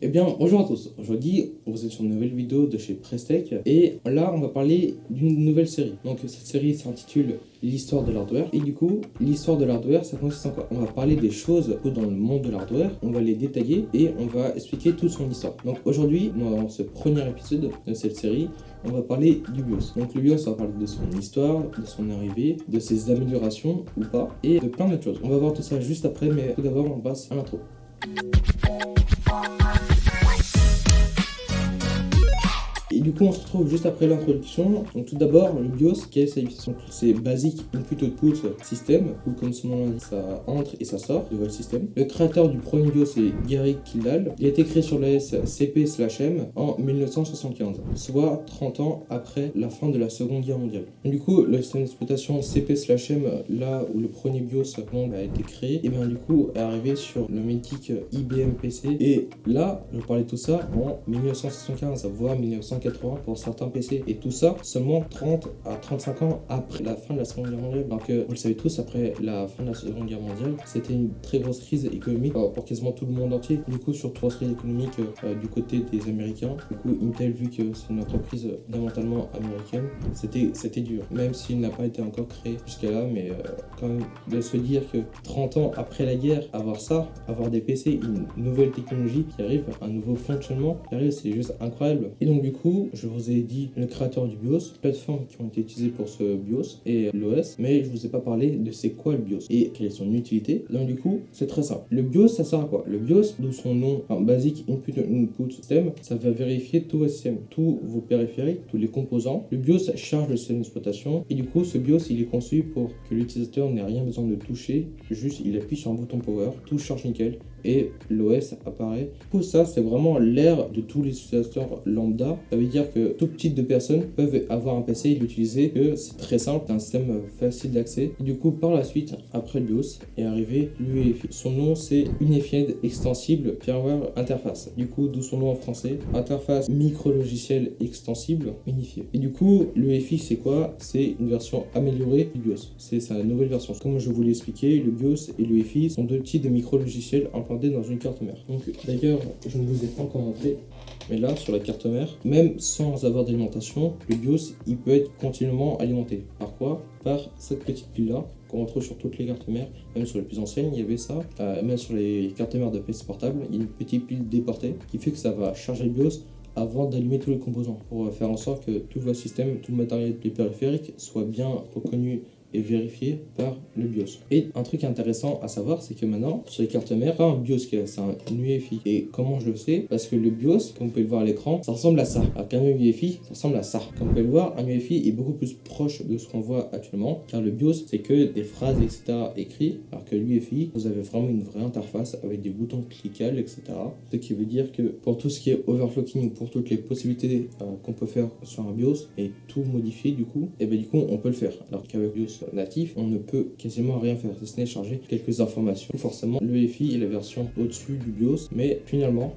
Eh bien, bonjour à tous. Aujourd'hui, vous êtes sur une nouvelle vidéo de chez Prestech et là, on va parler d'une nouvelle série. Donc, cette série s'intitule l'histoire de l'hardware. Et du coup, l'histoire de l'hardware, ça consiste en quoi? On va parler des choses dans le monde de l'hardware, on va les détailler et on va expliquer toute son histoire. Donc, aujourd'hui, dans ce premier épisode de cette série, on va parler du BIOS. Donc, le BIOS, on va parler de son histoire, de son arrivée, de ses améliorations ou pas et de plein d'autres choses. On va voir tout ça juste après, mais tout d'abord, on passe à l'intro. Et du coup, on se retrouve juste après l'introduction. Donc, tout d'abord, le BIOS, c'est Basic Input Output System, ou comme son nom l'indique, ça entre et ça sort de votre système. Le créateur du premier BIOS est Gary Kildall. Il a été créé sur l'OS CP/M en 1975, soit 30 ans après la fin de la Seconde Guerre mondiale. Donc, du coup, le système d'exploitation CP/M, là où le premier BIOS a été créé, et bien du coup, est arrivé sur le mythique IBM PC. Et là, je parlais de tout ça en 1975, voire 1980 pour certains PC, et tout ça seulement 30 à 35 ans après la fin de la Seconde Guerre mondiale. Alors que vous le savez tous, après la fin de la Seconde Guerre mondiale, c'était une très grosse crise économique pour quasiment tout le monde entier. Du coup, surtout grosse crise économique du côté des Américains. Du coup, Intel, vu que c'est une entreprise fondamentalement américaine, c'était dur, même s'il n'a pas été encore créé jusqu'à là. Mais quand même, de se dire que 30 ans après la guerre, avoir ça, avoir des PC, une nouvelle technologie qui arrive, un nouveau fonctionnement qui arrive, c'est juste incroyable. Et donc du coup, je vous ai dit le créateur du BIOS, plateformes qui ont été utilisées pour ce BIOS et l'OS, mais je vous ai pas parlé de c'est quoi le BIOS et quelle est son utilité. Donc du coup, c'est très simple. Le BIOS, ça sert à quoi? Le BIOS, d'où son nom, Basic Input Output System, ça va vérifier tout votre système, tous vos périphériques, tous les composants. Le BIOS charge le système d'exploitation et du coup, ce BIOS, il est conçu pour que l'utilisateur n'ait rien besoin de toucher, juste il appuie sur un bouton power, tout charge nickel et l'OS apparaît. Du coup, ça, c'est vraiment l'ère de tous les utilisateurs lambda. Ça veut dire que tout type de personnes peuvent avoir un PC et l'utiliser, que c'est très simple, c'est un système facile d'accès. Du coup, par la suite, après le BIOS, est arrivé l'UEFI. Son nom, c'est Unified Extensible Firmware Interface. Du coup, d'où son nom en français, interface micro-logiciel extensible unifié. Et du coup, l'UEFI, c'est quoi? C'est une version améliorée du BIOS. C'est sa nouvelle version. Comme je vous l'ai expliqué, le BIOS et l'UEFI sont deux types de micro-logiciels dans une carte mère. Donc d'ailleurs, je ne vous ai pas encore montré, mais là sur la carte mère, même sans avoir d'alimentation, le BIOS il peut être continuellement alimenté. Par quoi? Par cette petite pile là qu'on retrouve sur toutes les cartes mères, même sur les plus anciennes il y avait ça, même sur les cartes mères de PC portable, il y a une petite pile déportée qui fait que ça va charger le BIOS avant d'allumer tous les composants pour faire en sorte que tout votre système, tout le matériel des périphériques soit bien reconnu et vérifié par le BIOS. Et un truc intéressant à savoir, c'est que maintenant, sur les cartes mères, pas un BIOS, c'est un UEFI. Et comment je le sais? Parce que le BIOS, comme vous pouvez le voir à l'écran, ça ressemble à ça. Alors qu'un UEFI, ça ressemble à ça. Comme vous pouvez le voir, un UEFI est beaucoup plus proche de ce qu'on voit actuellement, car le BIOS, c'est que des phrases, etc. écrites, alors que l'UEFI, vous avez vraiment une vraie interface avec des boutons cliquables, etc. Ce qui veut dire que pour tout ce qui est overclocking, ou pour toutes les possibilités qu'on peut faire sur un BIOS, et tout modifier du coup, et bien du coup, on peut le faire. Alors qu'avec BIOS natif, on ne peut quasiment rien faire, si ce n'est charger quelques informations. Forcément, l'UEFI est la version au-dessus du BIOS, mais finalement,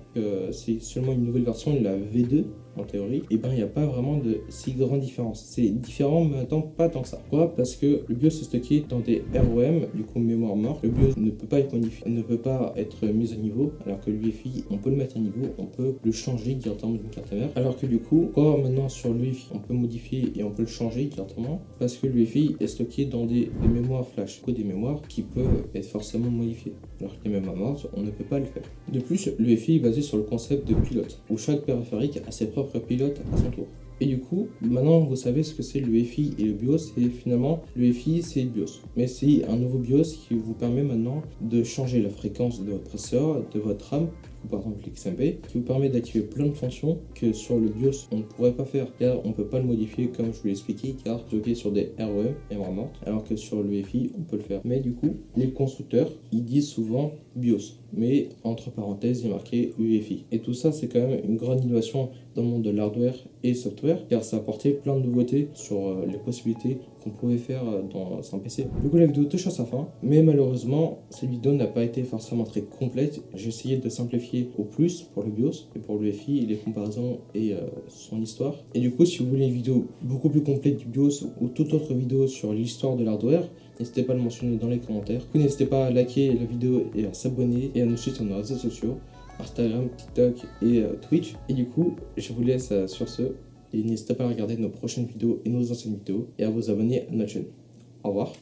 c'est seulement une nouvelle version, la V2, en théorie, et ben il n'y a pas vraiment de si grande différence. C'est différent, mais attends, pas tant que ça. Pourquoi? Parce que le BIOS est stocké dans des ROM, du coup mémoire morte. Le BIOS ne peut pas être modifié, ne peut pas être mis à niveau, alors que l'UEFI, on peut le mettre à niveau, on peut le changer directement d'une carte mère. Alors que du coup, quoi maintenant sur l'UEFI, on peut modifier et on peut le changer directement, parce que l'UEFI est stocké dans des mémoires flash, ou des mémoires qui peuvent être forcément modifiées. Alors que les mémoires mortes, on ne peut pas le faire. De plus, l'UEFI est basé sur le concept de pilote, où chaque périphérique a ses propres pilotes à son tour. Et du coup, maintenant vous savez ce que c'est l'UEFI et le BIOS, et finalement l'UEFI c'est le BIOS. Mais c'est un nouveau BIOS qui vous permet maintenant de changer la fréquence de votre processeur, de votre RAM, ou par exemple l'XMP, qui vous permet d'activer plein de fonctions que sur le BIOS on ne pourrait pas faire, car on ne peut pas le modifier comme je vous l'ai expliqué, car stocké sur des ROM, mémoire morte, alors que sur l'UEFI on peut le faire. Mais du coup, les constructeurs, ils disent souvent BIOS, mais entre parenthèses il est marqué UEFI. Et tout ça c'est quand même une grande innovation dans le monde de l'hardware et software, car ça a apporté plein de nouveautés sur les possibilités qu'on pouvait faire dans un PC. Du coup la vidéo touche à sa fin, mais malheureusement cette vidéo n'a pas été forcément très complète. J'ai essayé de simplifier au plus pour le BIOS et pour l'UEFI, les comparaisons et son histoire. Et du coup si vous voulez une vidéo beaucoup plus complète du BIOS ou toute autre vidéo sur l'histoire de l'hardware, n'hésitez pas à le mentionner dans les commentaires. N'hésitez pas à liker la vidéo et à s'abonner et à nous suivre sur nos réseaux sociaux. Instagram, TikTok et Twitch. Et du coup, je vous laisse sur ce. Et n'hésitez pas à regarder nos prochaines vidéos et nos anciennes vidéos et à vous abonner à notre chaîne. Au revoir.